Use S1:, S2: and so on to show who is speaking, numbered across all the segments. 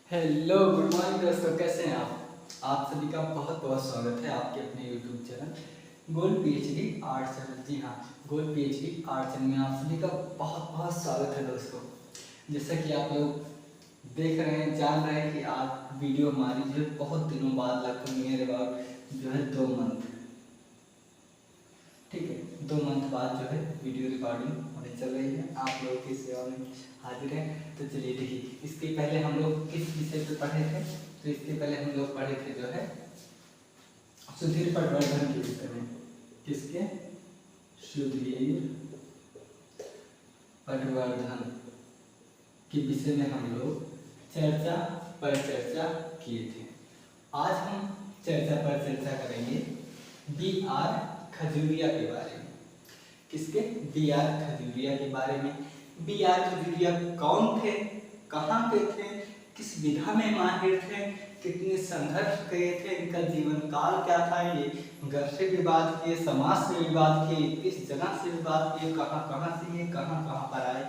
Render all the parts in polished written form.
S1: Hello good morning दोस्तों, कैसे हैं आप सभी का बहुत बहुत स्वागत है आपके अपने YouTube channel gold PhD art channel. जी हाँ, गोल्ड पीएचडी आर्ट चैनल में आप सभी का बहुत बहुत स्वागत है दोस्तों। जैसा कि आप लोग देख रहे हैं, जान रहे हैं कि आज वीडियो हमारी जो है बहुत दिनों बाद, लगभग नियर अबाउट जो है 2 मंथ, ठीक है, 2 मंथ बाद जो है वीडियो रिकॉर्डिंग होने चल रही है। आप लोगों की सेवा में हाजिर है। तो चलिए देखिए, इसके पहले हम लोग किस विषय पे पढ़े थे? तो इसके पहले हम लोग पढ़े थे जो है सुधीर पटवर्धन के विषय में। किसके? सुधीर पटवर्धन के विषय में हम लोग चर्चा किए थे। आज हम चर्चा करेंगे B.R. खजूरिया के बारे में। किसके? B.R. खजूरिया के बारे में। B.R. खजूरिया कौन थे, कहाँ के थे, किस विधा में माहिर थे, कितने संघर्ष किए थे, इनका जीवन काल क्या था, ये घर से विवाद किए, समाज से विवाद किए, किस जगह से विवाद किए, कहाँ से ये कहाँ पर आए,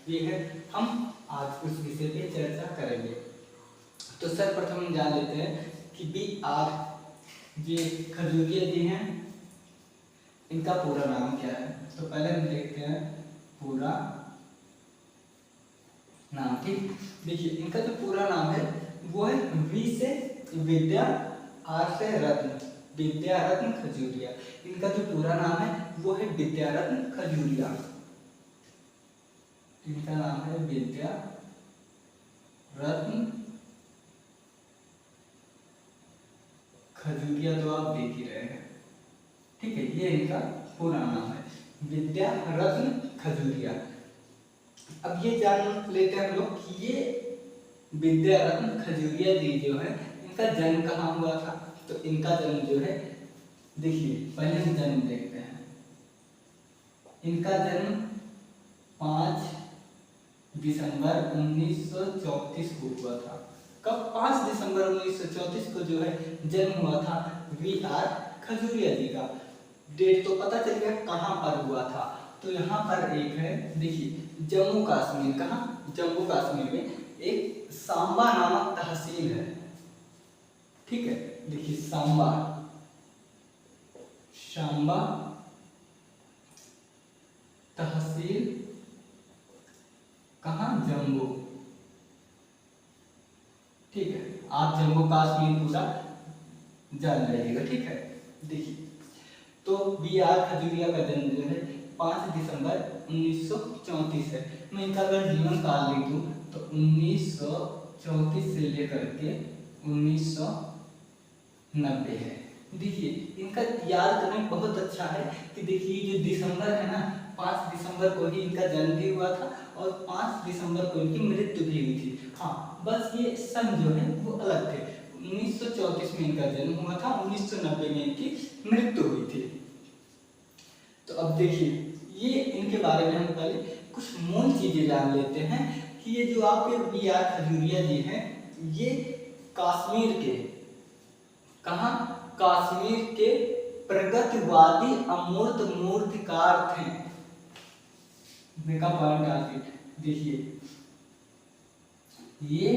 S1: ये है हम आज उस विषय पे चर्चा करेंगे। तो सर्वप्रथम हम जान लेते हैं कि B.R. जी खजूरिया जी हैं, इनका पूरा नाम क्या है। तो पहले हम देखते हैं पूरा नाम। ठीक, देखिए इनका जो पूरा नाम है वो है वी से विद्या, आर से रत्न, विद्या रत्न खजूरिया। इनका जो पूरा नाम है वो है विद्या रत्न खजूरिया। इनका नाम है विद्या रत्न खजूरिया, तो आप देख ही रहे हैं। ठीक है, ये इनका पूरा नाम है विद्या रत्न खजूरिया। अब ये जान लेते हैं हम लोग कि ये विद्या रत्न खजूरिया जी जो है, इनका जन्म कहाँ हुआ था। तो इनका जन्म जो है, देखिए पहले हम जन्म देखते हैं। इनका जन्म 5 दिसंबर 1934 को हुआ था। कब? 5 दिसंबर 1934 को जो है जन्म हुआ था B.R. खजूरिया जी का। डेट तो पता चल गया कहाँ पर हुआ था। तो यहाँ पर एक है, देखिए जम्मू कश्मीर। कहाँ? जम्मू कश्मीर में एक सांबा नामक तहसील है। ठीक है, देखिए सांबा तहसील, कहाँ? जम्मू। ठीक है, आप जम्मू कश्मीर पूरा जान जाइएगा। ठीक है, देखिए तो B.R. खजूरिया का जन्म जो है 5 दिसंबर 1934 है। मैं इनका अगर जीवन काल लिखूं तो 1934 से लेकर के 1990 है। देखिए इनका याद करना बहुत अच्छा है कि देखिए जो दिसंबर है ना, 5 दिसंबर को ही इनका जन्म भी हुआ था और 5 दिसंबर को इनकी मृत्यु भी हुई थी। हाँ, बस ये सन जो है वो अलग थे। 1934 में इनका जन्म हुआ था, 1990 में इनकी मृत्यु हुई थी। तो अब देखिए ये इनके बारे में हम पहले कुछ मूल चीजें जान लेते हैं कि ये जो आपके B.R. खजूरिया जी हैं, ये कश्मीर के, कहाँ? कश्मीर के प्रगतिवादी अमूर्त मूर्तिकार थे। का पॉइंट आगे देखिए, ये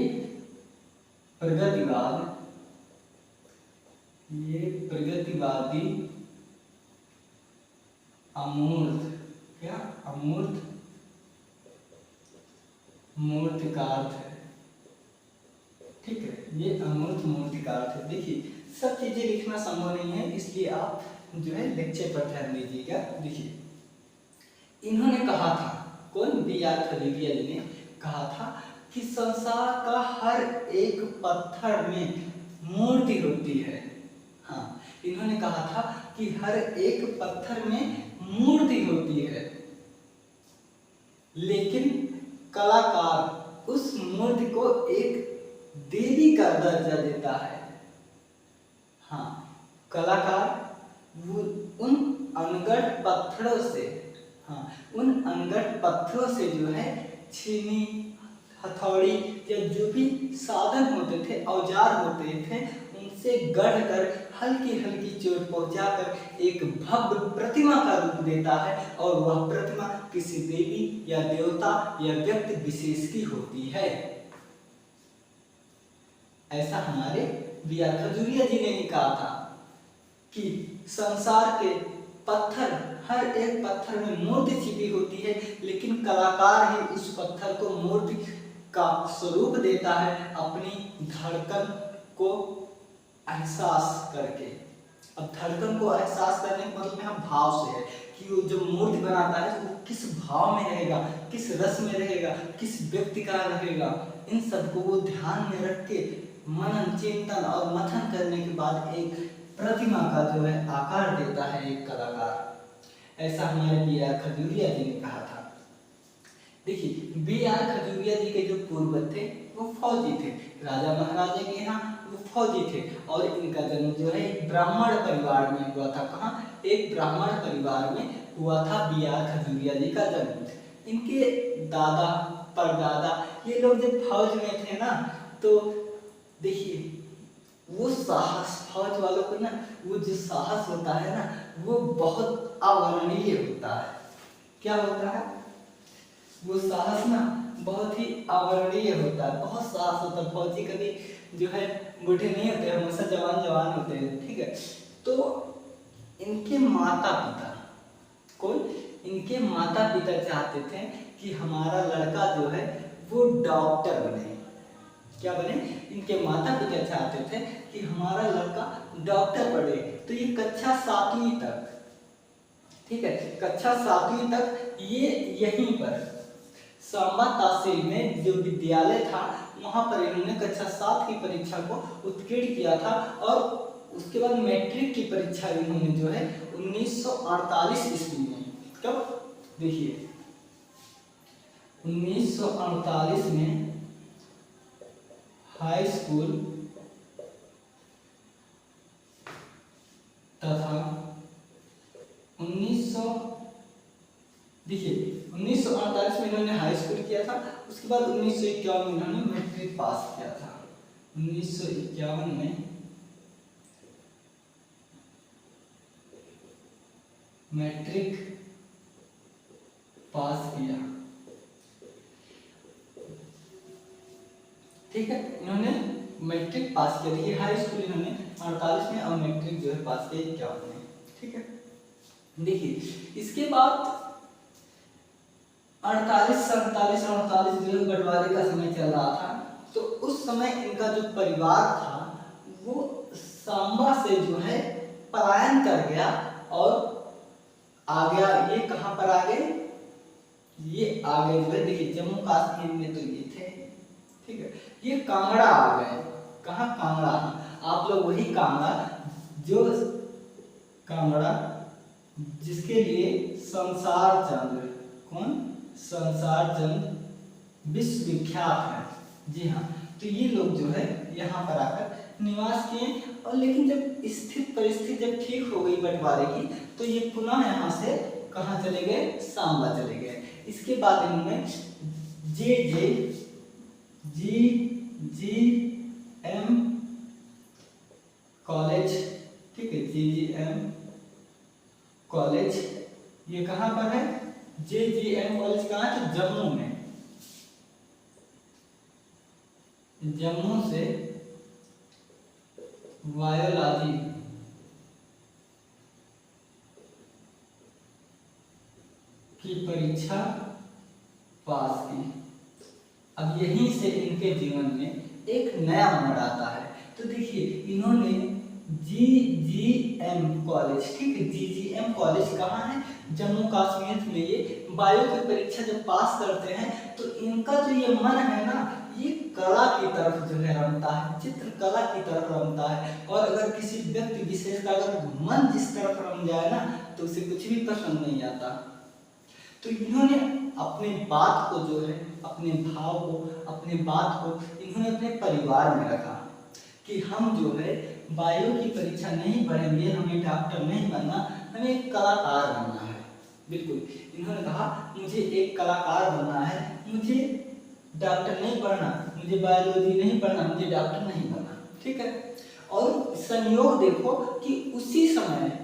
S1: प्रगतिवादी अमूर्त, क्या? अमूर्त मूर्तिकार थे। ठीक है, ये अमूर्त मूर्तिकार थे। देखिए सब चीजें लिखना संभव नहीं है, इसलिए आप जो है लेक्चर पर ध्यान दीजिएगा। देखिए इन्होंने कहा था, कौन? B.R. खजूरिया जी ने कहा था कि संसार का हर एक पत्थर में मूर्ति होती है। हाँ, इन्होंने कहा था कि हर एक पत्थर में मूर्ति होती है, लेकिन कलाकार उस मूर्ति को एक देवी का दर्जा देता है। हाँ, कलाकार वो उन अनगढ़ पत्थरों से, हाँ, उन अनगढ़ पत्थरों से जो है छीनी, हथौड़ी या जो भी साधन होते थे, औजार होते थे, उनसे गढ़ कर हल्की हल्की चोट पहुंचाकर एक भव्य प्रतिमा का रूप देता है, और वह प्रतिमा किसी देवी या देवता या व्यक्ति विशेष की होती है। ऐसा हमारे बी आर खजूरिया जी ने ही कहा था कि संसार के पत्थर, हर एक पत्थर में मूर्ति छिपी होती है, लेकिन कलाकार ही उस पत्थर को मूर्ति का स्वरूप देता है अपनी धड़कन को एहसास करके। अब धड़कन को एहसास करने का मतलब यहाँ भाव से है कि वो जो मूर्ति बनाता है वो किस भाव में रहेगा, किस रस में रहेगा, किस व्यक्ति का रहेगा, इन सबको वो ध्यान में रख के मनन चिंतन और मथन करने के बाद एक प्रतिमा का जो है आकार देता है एक कलाकार। ऐसा हमारे बी आर खजूरिया जी ने कहा था। देखिए, बी आर खजूरिया जी के जो पूर्वज थे वो फौजी थे, राजा महाराजा के यहाँ वो फौजी थे, और इनका जन्म जो है ब्राह्मण परिवार में हुआ था। कहाँ? एक ब्राह्मण परिवार में हुआ था बी आर खजूरिया जी का जन्म। इनके दादा परदादा ये लोग जब फौज में थे ना, तो देखिए वो साहस, फौज वालों को ना वो जो साहस होता है ना वो बहुत अवर्णनीय होता है। क्या होता है? वो साहस ना बहुत ही अवर्णनीय होता है, बहुत साहस होता है। फौजी कभी जो है बूढ़े नहीं होते, हमेशा जवान जवान होते हैं, ठीक है। तो इनके माता पिता इनके माता पिता चाहते थे कि हमारा लड़का जो है वो डॉक्टर बने। क्या बने? इनके माता पिता चाहते थे कि हमारा लड़का डॉक्टर पढ़े। तो ये कक्षा 7वीं तक, ठीक है, कक्षा 7वीं तक ये यहीं पर सांबा तहसील में जो विद्यालय था वहां पर इन्होंने कक्षा 7 की परीक्षा को उत्तीर्ण किया था, और उसके बाद मैट्रिक की परीक्षा इन्होंने जो है 1948 ईस्वी में, कब? देखिए 1948 में हाई स्कूल तथा 1948 में इन्होंने हाई स्कूल किया था। उसके बाद 1951 में इन्होंने मैट्रिक पास किया था। 1951 में मैट्रिक पास किया, ठीक है। इन्होंने मैट्रिक पास किया, देखिए हाई स्कूल इन्होंने 48 में और मैट्रिक जो है पास किया 51 में, ठीक है। देखिए इसके बाद 48 जो है बंटवारे का समय चल रहा था, तो उस समय इनका जो परिवार था वो सांबा से जो है पलायन कर गया और आ गया। ये कहाँ पर आ गए? ये आ गए जो है, देखिए जम्मू कश्मीर में तो ये थे, ठीक है। ये कांगड़ा आ गए। कहाँ? कांगड़ा। आप लोग वही कांगड़ा जिसके लिए संसार चंद्र, कौन? संसार चंद्र विश्वविख्यात है। जी हाँ, तो ये लोग जो है यहाँ पर आकर निवास किए, और लेकिन जब स्थित परिस्थिति जब ठीक हो गई बंटवारे की, तो ये पुनः यहाँ से कहाँ चले गए? सांबा चले गए। इसके बाद इन्होंने GGM कॉलेज, ठीक है, GGM कॉलेज ये कहाँ पर है? GGM कॉलेज कहाँ है? तो जम्मू में। जम्मू से बायोलॉजी की परीक्षा पास की। अब यहीं से इनके जीवन में एक नया मोड़ आता है। तो देखिए इन्होंने GGM कॉलेज, ठीक है, GGM कॉलेज कहाँ है? जम्मू कश्मीर में। ये बायो की परीक्षा जब पास करते हैं तो इनका जो ये मन है ना, ये कला की तरफ जो है रमता है, चित्रकला की तरफ रमता है। और अगर किसी व्यक्ति विशेष का अगर मन जिस तरफ रम जाए ना, तो उसे कुछ भी पसंद नहीं आता। तो इन्होंने अपने बात को जो है, अपने भाव को, अपने बात को इन्होंने अपने परिवार में रखा कि हम जो है बायो की परीक्षा नहीं पढ़ेंगे, हमें डॉक्टर नहीं बनना, हमें एक कलाकार बनना है। बिल्कुल, इन्होंने कहा मुझे एक कलाकार बनना है, मुझे डॉक्टर नहीं पढ़ना, मुझे बायोलॉजी नहीं पढ़ना, मुझे डॉक्टर नहीं बनना, ठीक है। और संयोग देखो कि उसी समय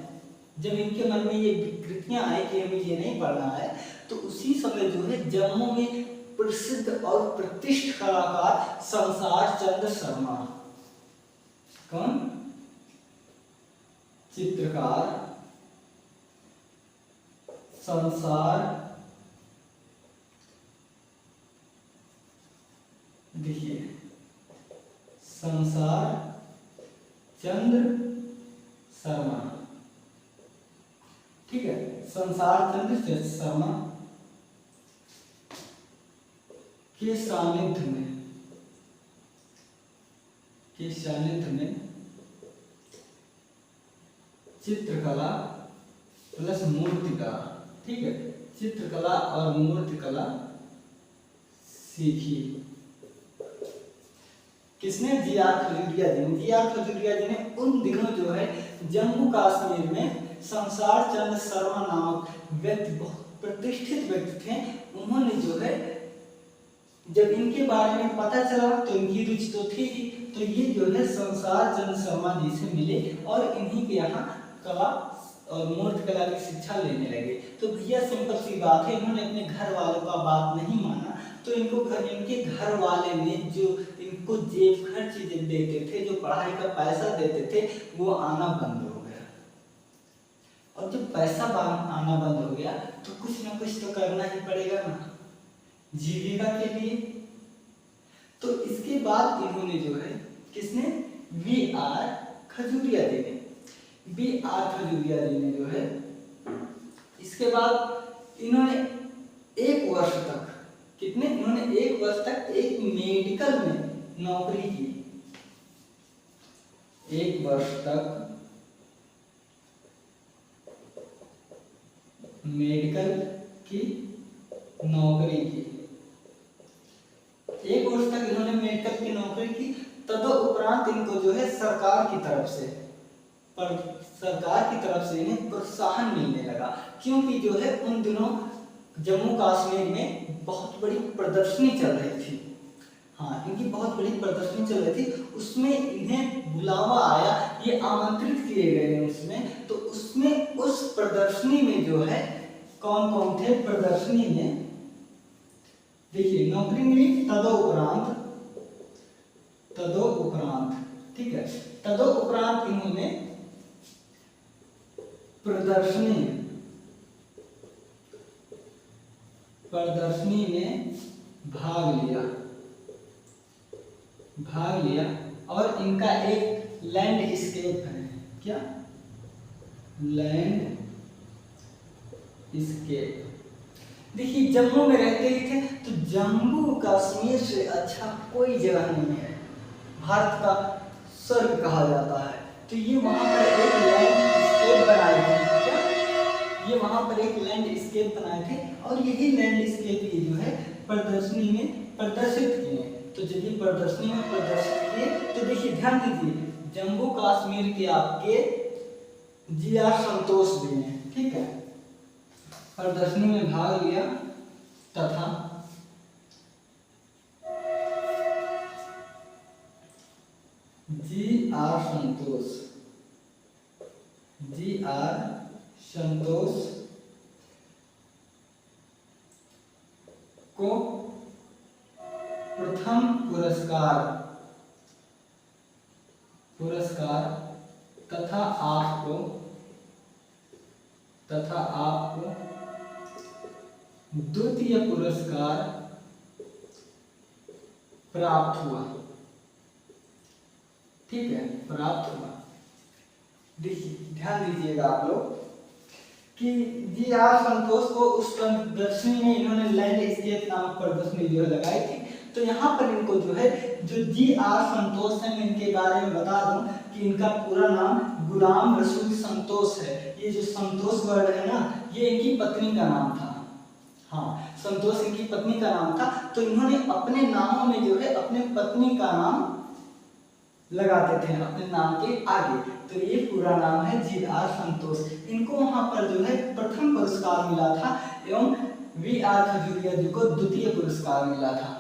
S1: जब इनके मन में ये विकृतियां आई कि हमें ये नहीं पढ़ना है, तो उसी समय जो है जम्मू में प्रसिद्ध और प्रतिष्ठित कलाकार संसार चंद्र शर्मा, कौन? चित्रकार संसार, देखिए संसार चंद्र शर्मा, ठीक है, संसार चंद्र शर्मा के सानिध्य में चित्रकला प्लस मूर्तिकला, ठीक है, चित्रकला और मूर्तिकला सीखी। किसने? जी.आर. खजूरिया जी ने। जी.आर. खजूरिया जी ने उन दिनों जो है जम्मू कश्मीर में संसार चंद्र शर्मा नामक व्यक्ति, बहुत प्रतिष्ठित व्यक्ति थे, उन्होंने जो है जब इनके बारे में पता चला तो इनकी रुचि तो थी ही, तो ये जो है संसार चंद्र शर्मा जी से मिले और इन्हीं के यहाँ कला और मूर्तिकला की शिक्षा लेने लगे। तो भैया सिंपल सी बात है, इन्होंने अपने घर वालों का बात नहीं माना, तो इनके घर वाले ने जो इनको जेब खर्च देते थे, जो पढ़ाई का पैसा देते थे, वो आना बंद हो गया। और जब पैसा आना बंद हो गया तो कुछ ना कुछ तो करना ही पड़ेगा ना, जीविका के लिए। तो इसके बाद इन्होंने जो है, किसने? वी.आर. खजूरिया जी ने। वी.आर. खजूरिया जी ने जो है इसके बाद इन्होंने एक वर्ष तक, कितने? इन्होंने एक वर्ष तक एक मेडिकल में नौकरी की। एक वर्ष तक मेडिकल की नौकरी की। एक वर्ष तक इन्होंने मेडिकल की नौकरी की। तदुपरांत इनको जो है सरकार की तरफ से इन्हें प्रोत्साहन मिलने लगा, क्योंकि जो है उन दिनों जम्मू कश्मीर में बहुत बड़ी प्रदर्शनी चल रही थी। हाँ, इनकी बहुत बड़ी प्रदर्शनी चल रही थी, उसमें इन्हें बुलावा आया, ये आमंत्रित किए गए उसमें। तो उसमें उस प्रदर्शनी में जो है कौन कौन थे प्रदर्शनी में? देखिए, नौकरी मिली, तदोपरांत, ठीक है, तदोपरांत इन्होंने प्रदर्शनी में भाग लिया और इनका एक लैंडस्केप है। क्या? लैंडस्केप। देखिए, जम्मू में रहते ही थे, तो जम्मू कश्मीर से अच्छा कोई जगह नहीं है, भारत का स्वर्ग कहा जाता है। तो ये वहां पर एक लैंडस्केप बनाए थे। क्या? ये वहां पर एक लैंडस्केप बनाए थे और यही लैंडस्केप ये जो है प्रदर्शनी में प्रदर्शित किए। तो जब ये प्रदर्शनी में प्रदर्शित किए तो देखिए, ध्यान दीजिए, जम्मू कश्मीर के आपके जी.आर. संतोष भी हैं, ठीक है, प्रदर्शनी में भाग लिया तथा जी.आर. संतोष को प्रथम पुरस्कार तथा आपको द्वितीय पुरस्कार प्राप्त हुआ। ठीक है, प्राप्त हुआ। देखिए, ध्यान दीजिएगा आप लोग कि जी.आर. संतोष को उस प्रदर्शनी में इन्होंने लैंडस्केप नामक प्रदर्शनी जो है लगाई थी। तो यहाँ पर इनको जो है, जो जी.आर. संतोष है, मैं इनके बारे में बता दूं कि इनका पूरा नाम गुलाम रसूल संतोष है। ये जो संतोष वर्ड है ना, ये इनकी पत्नी का नाम था। हाँ, संतोष इनकी पत्नी का नाम था। तो इन्होंने अपने नामों में जो है अपने पत्नी का नाम लगाते थे अपने नाम के आगे। तो ये पूरा नाम है जी.आर. संतोष। इनको वहां पर जो है प्रथम पुरस्कार मिला था एवं वी.आर. खजूरिया जी को द्वितीय पुरस्कार मिला था।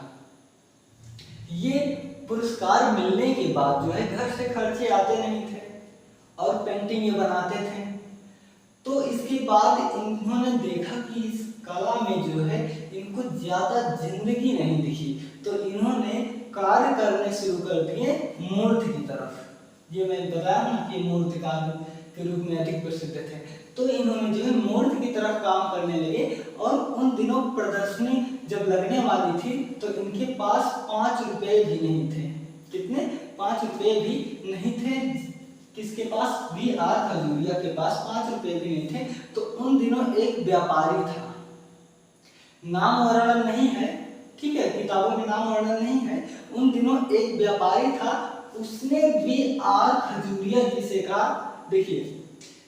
S1: ये पुरस्कार मिलने के बाद जो है घर से खर्चे आते नहीं थे और पेंटिंग ये बनाते थे। तो इसके बाद इन्होंने देखा कि इस कला में जो है इनको ज्यादा जिंदगी नहीं दिखी, तो इन्होंने कार्य करने शुरू कर दिए मूर्ति की तरफ। ये मैं बताया ना कि मूर्तिकार के रूप में अधिक प्रसिद्ध थे। तो इन्होंने जो है मूर्ति की तरफ काम करने लगे और उन दिनों प्रदर्शनी जब लगने वाली थी तो इनके पास 5 रुपए भी नहीं थे। कितने? 5 रुपए भी नहीं थे। किसके पास? V.R. खजूरिया के पास 5 रुपए भी नहीं थे। तो उन दिनों एक व्यापारी था, नाम वर्णन नहीं है, ठीक है, किताबों में नाम वर्णन नहीं है। उन दिनों एक व्यापारी था, उसने V.R. खजूरिया जी से कहा, देखिए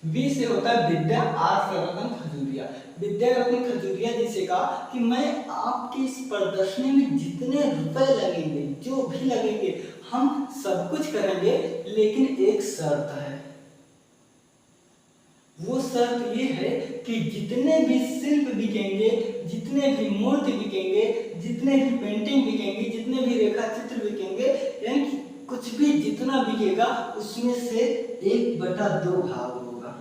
S1: V से होता है विद्या, R से रतन खजूरिया, विद्या रतन खजूरिया जी से कहा कि मैं आपकी इस प्रदर्शनी में जितने रुपए लगेंगे, जो भी लगेंगे, हम सब कुछ करेंगे, लेकिन एक शर्त है। वो शर्त ये है कि जितने भी शिल्प बिकेंगे, जितने भी मूर्ति बिकेंगे, जितने भी पेंटिंग बिकेंगे, जितने भी रेखा चित्र बिकेंगे, यानी कि कुछ भी जितना बिकेगा उसमें से 1/2 भाग होगा।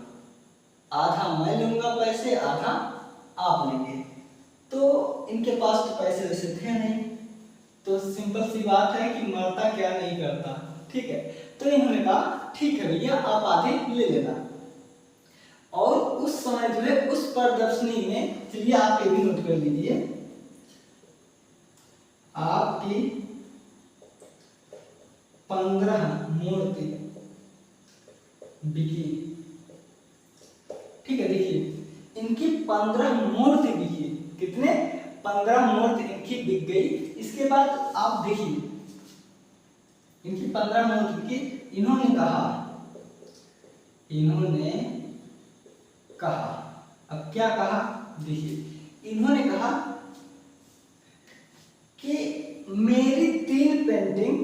S1: आधा मैं लूंगा पैसे, आधा आप लेंगे। तो इनके पास तो पैसे वैसे थे नहीं, तो सिंपल सी बात है कि मरता क्या नहीं करता, ठीक है। तो इन्होंने कहा ठीक है भैया, आप आधे ले लेना। और उस समय जो है उस प्रदर्शनी में, चलिए आप ये भी नोट कर लीजिए, आपकी 15 मूर्ति बिकी, ठीक है। देखिए इनकी 15 मूर्ति बिकी, कितने? 15 मूर्ति इनकी बिक गई। इसके बाद आप देखिए इनकी 15 मूर्ति बिकी। इन्होंने कहा, अब क्या कहा? देखिए इन्होंने कहा कि मेरी 3 पेंटिंग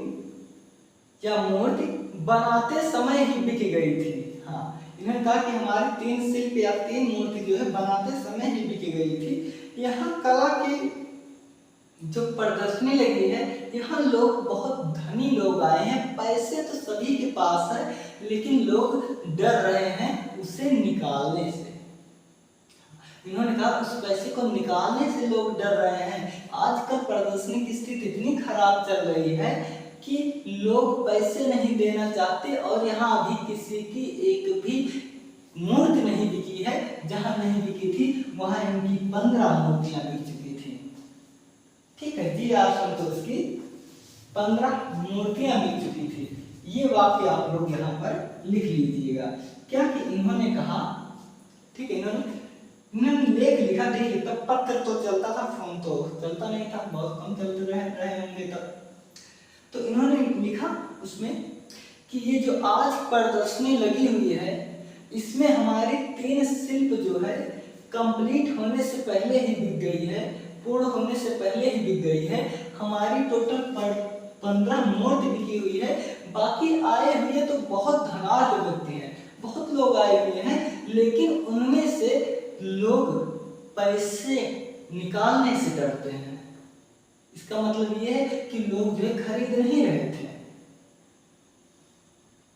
S1: या मूर्ति बनाते समय ही बिक गई थी। हाँ, इन्होंने कहा कि हमारी 3 शिल्प या 3 मूर्ति जो है बनाते समय ही बिक गई थी। यहाँ कला की जो प्रदर्शनी लगी है, यहाँ लोग बहुत धनी लोग आए हैं, पैसे तो सभी के पास है, लेकिन लोग डर रहे हैं उसे निकालने से। इन्होंने कहा उस पैसे को निकालने से लोग डर रहे हैं। आजकल प्रदर्शनी की स्थिति इतनी खराब चल रही है कि लोग पैसे नहीं देना चाहते, और यहाँ अभी किसी की एक भी मूर्ति नहीं बिकी है। जहां नहीं बिकी थी वहां इनकी 15 मूर्तियां बिक चुकी थी, ठीक है जी। आप संतोष की 15 मूर्तियां बिक चुकी थी। ये वाक्य आप लोग यहाँ पर लिख लीजिएगा। क्या कि इन्होंने कहा, ठीक है, इन्होंने लेख लिखा। देखिए तब पत्र तो चलता था, फोन तो चलता नहीं था, बहुत कम चलते रहे होंगे तब। तो इन्होंने लिखा उसमें कि ये जो आज प्रदर्शनी लगी हुई है, इसमें हमारी 3 शिल्प जो है कंप्लीट होने से पहले ही बिक गई है, पूर्ण होने से पहले ही बिक गई है। हमारी टोटल 15 मूर्ति बिकी हुई है। बाकी आए हुए तो बहुत धनाढ्य व्यक्ति हैं, बहुत लोग आए हुए हैं, लेकिन उनमें से लोग पैसे निकालने से डरते हैं। इसका मतलब ये है कि लोग जो है खरीद नहीं रहे थे।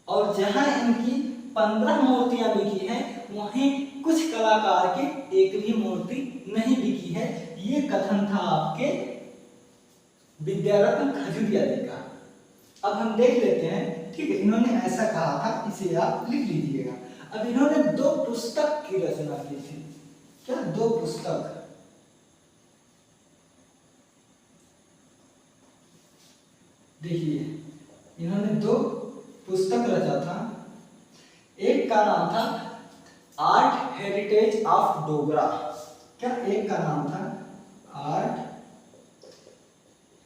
S1: और जहां इनकी 15 मूर्तियां बिकी हैं, वहीं कुछ कलाकार की एक भी मूर्ति नहीं बिकी है। ये कथन था आपके विद्यारत्न खजूरिया जी का। अब हम देख लेते हैं, ठीक है, इन्होंने ऐसा कहा था, इसे आप लिख लीजिएगा। अब इन्होंने 2 पुस्तक की रचना की थी। क्या? 2 पुस्तक। देखिए इन्होंने 2 पुस्तक रचा था। एक का नाम था आर्ट हेरिटेज ऑफ डोगरा। क्या? एक का नाम था art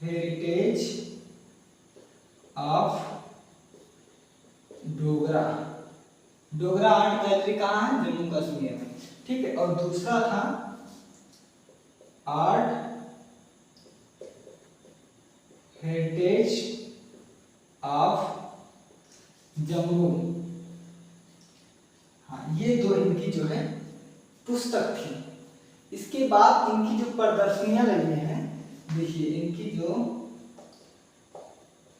S1: heritage of Dogra. Dogra art gallery कहाँ है? जम्मू कश्मीर में, ठीक है। और दूसरा था आर्ट हेरिटेज ऑफ जम्मू। हाँ, ये 2 इनकी जो है पुस्तक थी। इसके बाद इनकी जो प्रदर्शनियां लगी हैं, देखिए इनकी जो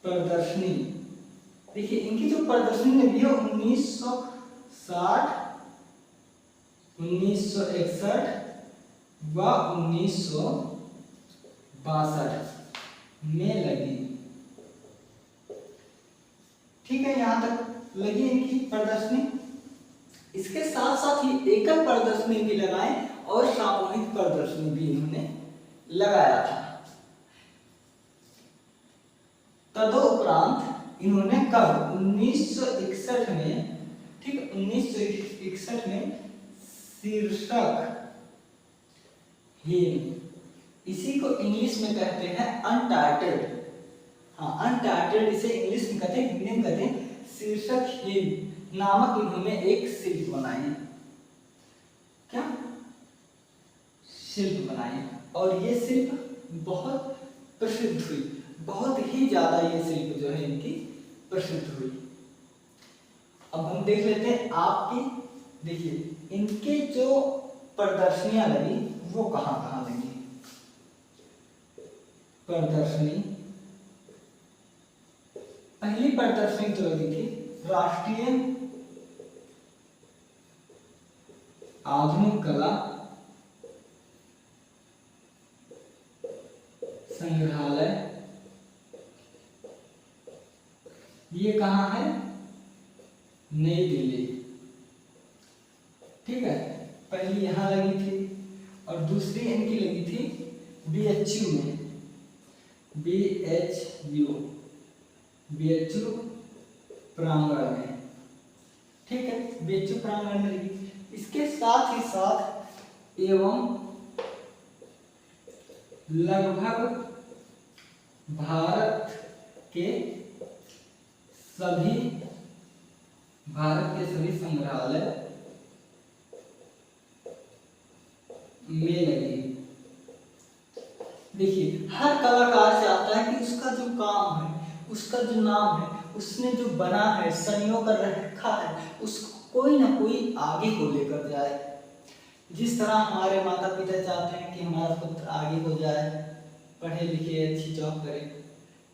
S1: प्रदर्शनी, देखिए इनकी जो प्रदर्शनी लगी है 1960, 1961 व 1962 में लगी, ठीक है। यहाँ तक लगी इनकी प्रदर्शनी। इसके साथ साथ ही एकल प्रदर्शनी भी लगाए और सामूहिक प्रदर्शनी भी इन्होंने लगाया था। तदुपरांत इन्होंने कब 1961 में, ठीक 1961 में शीर्षक हीन, इसी को इंग्लिश में कहते हैं अनटाइटल्ड, हाँ अनटाइटल्ड इसे इंग्लिश में कहते हैं, हिंदी में कहते हैं शीर्षक हीन नामक इन्होंने एक शिल्प बनाई। क्या शिल्प बनाई, और ये शिल्प बहुत प्रसिद्ध हुई, बहुत ही ज्यादा ये शिल्प जो है इनकी प्रसिद्ध हुई। अब हम देख लेते हैं आपकी, देखिए इनके जो प्रदर्शनियां लगी वो कहाँ कहाँ लगी। प्रदर्शनी, पहली प्रदर्शनी तो लगी थी राष्ट्रीय आधुनिक कला संग्रहालय, ये कहाँ है, नई दिल्ली, ठीक है। पहली यहाँ लगी थी और दूसरी इनकी लगी थी BHU में, BHU प्रांगण में, ठीक है, BHU प्रांगण में लगी। इसके साथ ही साथ एवं लगभग भारत के सभी संग्रहालय में लगी। देखिए हर कलाकार चाहता है कि उसका जो काम है, उसका जो नाम है, उसने जो बना है, संयोग कर रखा है, उसको कोई ना कोई आगे को लेकर जाए। जिस तरह हमारे माता पिता चाहते हैं कि हमारा पुत्र आगे हो जाए, पढ़े लिखे अच्छी जॉब करे,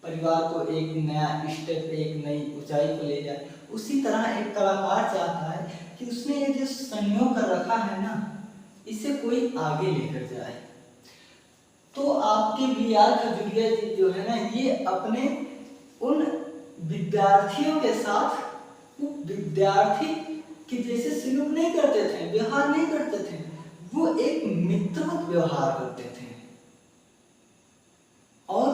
S1: परिवार को एक नया स्टेप, एक नई ऊंचाई को ले जाए, उसी तरह एक कलाकार चाहता है कि उसने ये जो संयोग कर रखा है ना, इसे कोई आगे लेकर जाए। तो आपके BR खजुरिया जी जो है ना, ये अपने उन विद्यार्थियों के साथ विद्यार्थी कि जैसे सलूक नहीं करते थे, व्यवहार नहीं करते थे, वो एक मित्रवत व्यवहार करते थे और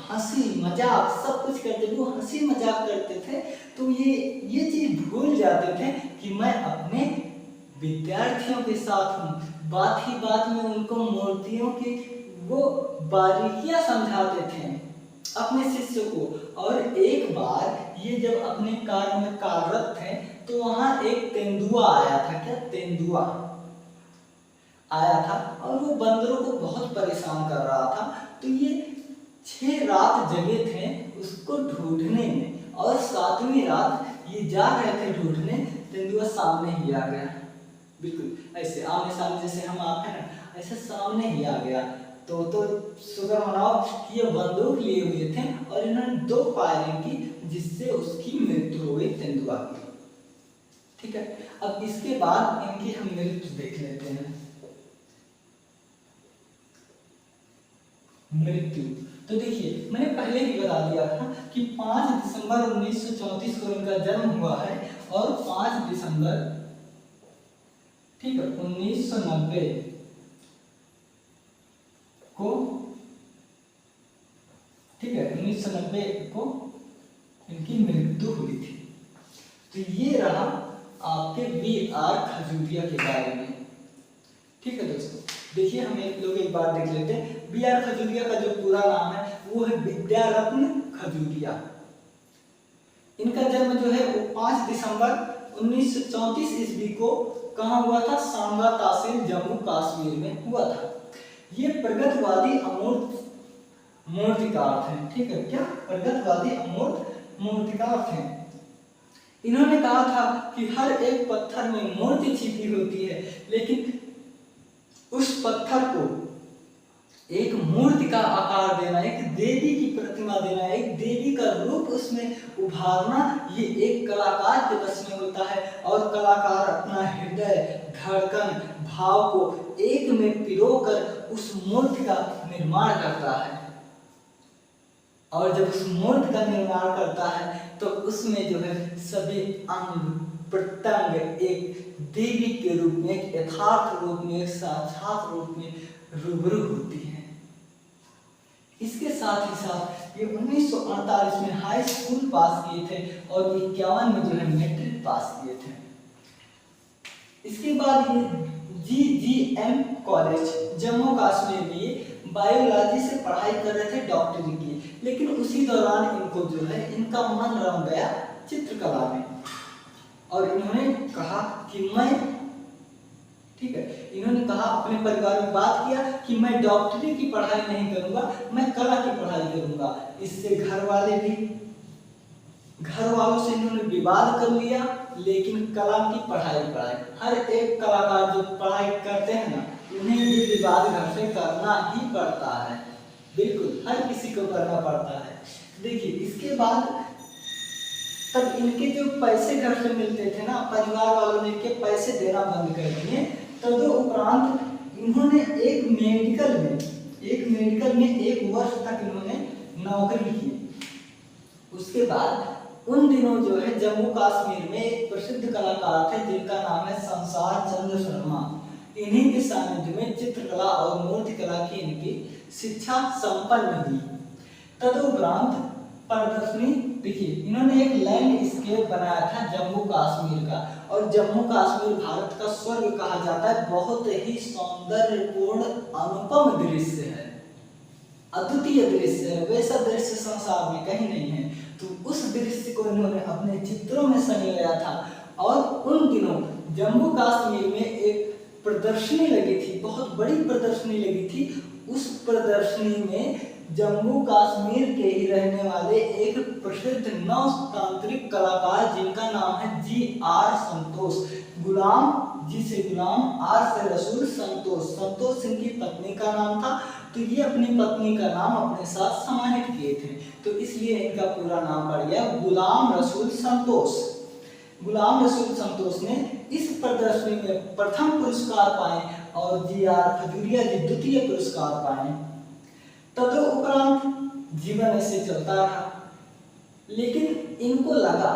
S1: हंसी मजाक सब कुछ करते, वो हंसी मजाक करते थे। तो ये चीज भूल जाते थे कि मैं अपने विद्यार्थियों के साथ हूँ। बात ही बात में उनको मूर्तियों की वो बारीकियां समझाते थे अपने शिष्य को। और एक बार ये जब अपने कार्य में कार्यरत थे तो वहां एक तेंदुआ आया था। क्या तेंदुआ आया था और वो बंदरों को बहुत परेशान कर रहा था। तो ये 6 रात जगे थे उसको ढूंढने में, और 7वीं रात ये जा रहे थे ढूंढने, तेंदुआ सामने ही आ गया, बिल्कुल ऐसे आमने सामने जैसे हम आप हैं ना, ऐसे सामने ही आ गया। तो शुक्र मनाओ कि ये बंदूक लिए हुए थे और इन्होंने 2 फायरिंग की जिससे उसकी मृत्यु हो गई तेंदुआ की। ठीक है, अब इसके बाद इनकी हम मृत्यु देख लेते हैं। मृत्यु तो देखिए मैंने पहले ही बता दिया था कि 5 दिसंबर 1934 को इनका जन्म हुआ है और 5 दिसंबर ठीक है 1990 को ठीक है 1990 को इनकी मृत्यु हुई थी। तो ये रहा आपके BR खजूरिया के बारे में। ठीक है दोस्तों, देखिए हम लोग एक बार देख लेते हैं। BR खजूरिया का जो पूरा नाम है वो है विद्यारत्न खजूरिया। इनका जन्म जो है वो 5 दिसंबर 1934 ईस्वी को कहाँ हुआ था? सांगा तहसील जम्मू कश्मीर में हुआ था। ये प्रगतवादी अमूर्त मूर्तिकार थे। ठीक है, क्या प्रगतवादी अमूर्त मूर्तिकार थे। इन्होंने कहा था कि हर एक पत्थर में मूर्ति छिपी होती है, लेकिन उस पत्थर को एक मूर्ति का आकार देना, एक देवी की प्रतिमा देना, एक देवी का रूप उसमें उभारना, ये एक कलाकार के बस में होता है। और कलाकार अपना हृदय, धड़कन, भाव को एक में पिरोकर उस मूर्ति का निर्माण करता है। और जब उस मूर्ति का निर्माण करता है तो उसमें जो है सभी अंग प्रत्यंग एक देवी के रूप में, एक यथार्थ रूप में, एक साक्षात रूप में रूबरू होती है। इसके साथ ही साथ ये 1948 में हाई स्कूल पास किए थे और 51 में जो है मैट्रिक पास किए थे। इसके बाद ये GGM कॉलेज जम्मू कश्मीर में ये बायोलॉजी से पढ़ाई कर रहे थे, डॉक्टरी की, लेकिन उसी दौरान इनको जो है इनका मन रम गया चित्रकला में और इन्होंने कहा कि मैं, ठीक है, इन्होंने कहा अपने परिवार में बात किया कि मैं डॉक्टरी की पढ़ाई नहीं करूंगा, मैं कला की पढ़ाई करूंगा। इससे घर वालों से इन्होंने विवाद कर लिया, लेकिन कला की पढ़ाई हर एक कलाकार जो पढ़ाई करते हैं ना, उन्हें ये विवाद घर से करना ही पड़ता है, बिल्कुल हर किसी को करना पड़ता है। देखिए इसके बाद तब इनके जो पैसे घर से मिलते थे ना, परिवार वालों ने इनके पैसे देना बंद कर दिए। तदुपरांत इन्होंने एक मेडिकल में 1 वर्ष तक इन्होंने नौकरी की। उसके बाद उन दिनों जो है जम्मू कश्मीर में एक प्रसिद्ध कलाकार थे जिनका नाम है शमशाद चंद्र शर्मा। इन्हीं के सानिध्य में चित्रकला और मूर्तिकला की इनकी शिक्षा संपन्न हुई। तदुपरांत प्रदर्शनी, देखिए इन्होंने एक लैंडस्केप बनाया था जम्मू कश्मीर का, और जम्मू कश्मीर भारत का स्वर्ग कहा जाता है। बहुत ही सौंदर्यपूर्ण अनुपम दृश्य है, अद्वितीय दृश्य है, वैसा दृश्य संसार में कहीं नहीं है। तो उस दृश्य को इन्होंने अपने चित्रों में संजोया था। और उन दिनों जम्मू कश्मीर में एक प्रदर्शनी लगी थी, बहुत बड़ी प्रदर्शनी लगी थी। उस प्रदर्शनी में जम्मू कश्मीर के ही रहने वाले एक प्रसिद्ध नवतांत्रिक कलाकार जिनका नाम है GR संतोष, गुलाम जी से गुलाम, आर से रसूल, संतोष इनकी पत्नी का नाम था। तो ये अपनी पत्नी का नाम अपने साथ समाहित किए थे, तो इसलिए इनका पूरा नाम पड़ गया गुलाम रसूल संतोष। गुलाम रसूल संतोष ने इस प्रदर्शनी में प्रथम पुरस्कार पाए और GR खजूरिया जी द्वितीय पुरस्कार पाए। तदुपरांत जीवन ऐसे चलता रहा, लेकिन इनको लगा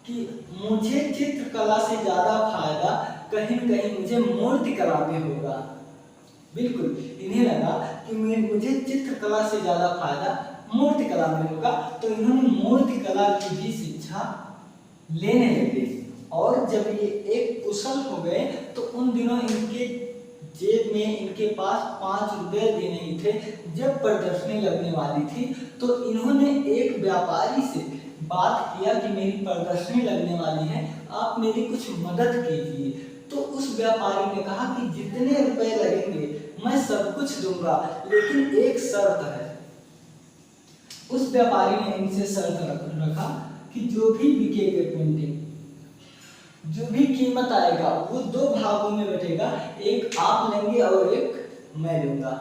S1: कि मुझे चित्रकला से ज्यादा फायदा कहीं न कहीं मुझे मूर्तिकला में होगा। बिल्कुल इन्हें लगा कि मुझे चित्रकला से ज्यादा फायदा मूर्तिकला में होगा, तो इन्होंने मूर्तिकला की भी शिक्षा लेने लगे। और जब ये एक कुशल हो गए तो उन दिनों इनके जेब में इनके पास 5 रुपए भी नहीं थे। जब प्रदर्शनी लगने वाली थी तो इन्होंने एक व्यापारी से बात किया कि मेरी प्रदर्शनी लगने वाली है, आप मेरी कुछ मदद कीजिए। तो उस व्यापारी ने कहा कि जितने रुपए लगेंगे मैं सब कुछ दूंगा, लेकिन एक शर्त है। उस व्यापारी ने इनसे शर्त रखा कि जो भी बिकेगा पेंटिंग, जो भी कीमत आएगा वो 2 भागों में बटेगा, एक आप लेंगे और एक मैं लूंगा।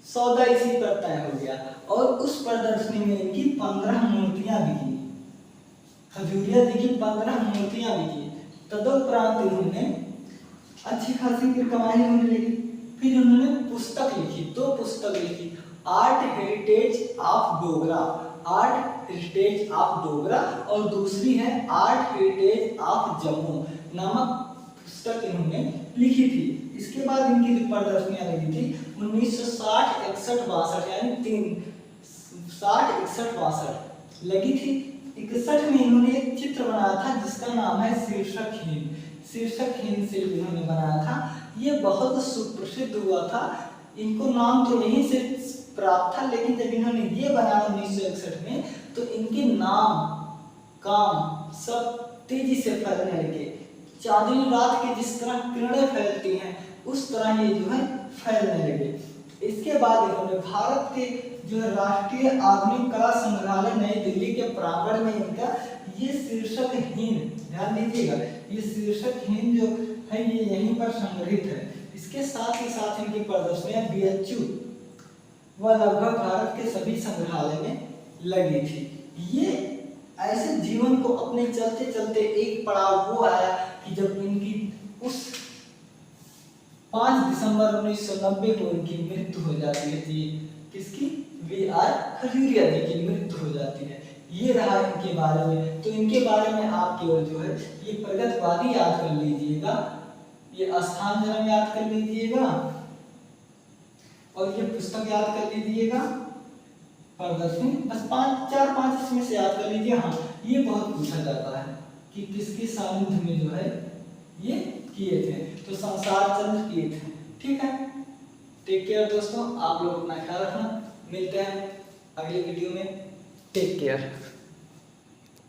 S1: सौदा इसी पर तय हो गया। और उस प्रदर्शनी में इनकी 15 मूर्तियां बिकी, खजूरिया जी की 15 मूर्तियां बिकी। तदुपरांत इन्होंने अच्छी खासी कमाई होने लगी। फिर उन्होंने पुस्तक लिखी, 2 पुस्तक लिखी, आर्ट हेरिटेज ऑफ डोगरा और दूसरी है आर्ट हेरिटेज ऑफ जम्मू नामक पुस्तक इन्होंने लिखी थी। इसके बाद इनकी जो प्रदर्शनियां लगी थी 1960, 61, 62 यानी 60, 61, 62 लगी थी। 61 में इन्होंने एक चित्र बनाया था जिसका नाम है शीर्षकहीन से इन्होंने बनाया था। ये बहुत सुप्रसिद्ध हुआ था। इनको नाम तो यहीं से प्राप्त था, लेकिन जब इन्होंने ये बनाया 1961 में तो इनके नाम काम सब तेजी से फैलने लगे। चांदनी रात के जिस तरह किरणें फैलती हैं उस तरह ये जो है फैलने लगे। इसके बाद इन्होंने भारत के जो राष्ट्रीय आधुनिक कला संग्रहालय नई दिल्ली के प्रांगण में इनका ये शीर्षकहीन, ध्यान दीजिएगा, ये शीर्षकहीन जो है ये यहीं पर संग्रहित है। इसके साथ ही साथ इनकी प्रदर्शनियां BHU वह लगभग भारत के सभी संग्रहालय में लगी थी। ये ऐसे जीवन को अपने चलते चलते एक पड़ाव वो आया कि जब इनकी उस 5 दिसंबर 1990 को इनकी मृत्यु हो जाती है। किसकी, वी आर खजूरिया जी की मृत्यु हो जाती है। ये रहा इनके बारे में। तो इनके बारे में आप केवल जो है ये प्रगतवादी याद कर लीजिएगा, ये स्थान जन्म याद कर लीजिएगा और ये पुस्तक याद कर लीजिएगा प्रदर्शनी। बस 5 4 5 इसमें से याद कर लीजिए। हाँ, ये बहुत पूछा जाता है कि किसके सानिध्य में जो है ये किए थे, तो संसार चंद्र किए थे। ठीक है, टेक केयर दोस्तों, आप लोग अपना ख्याल रखना। मिलते हैं अगले वीडियो में। Take care.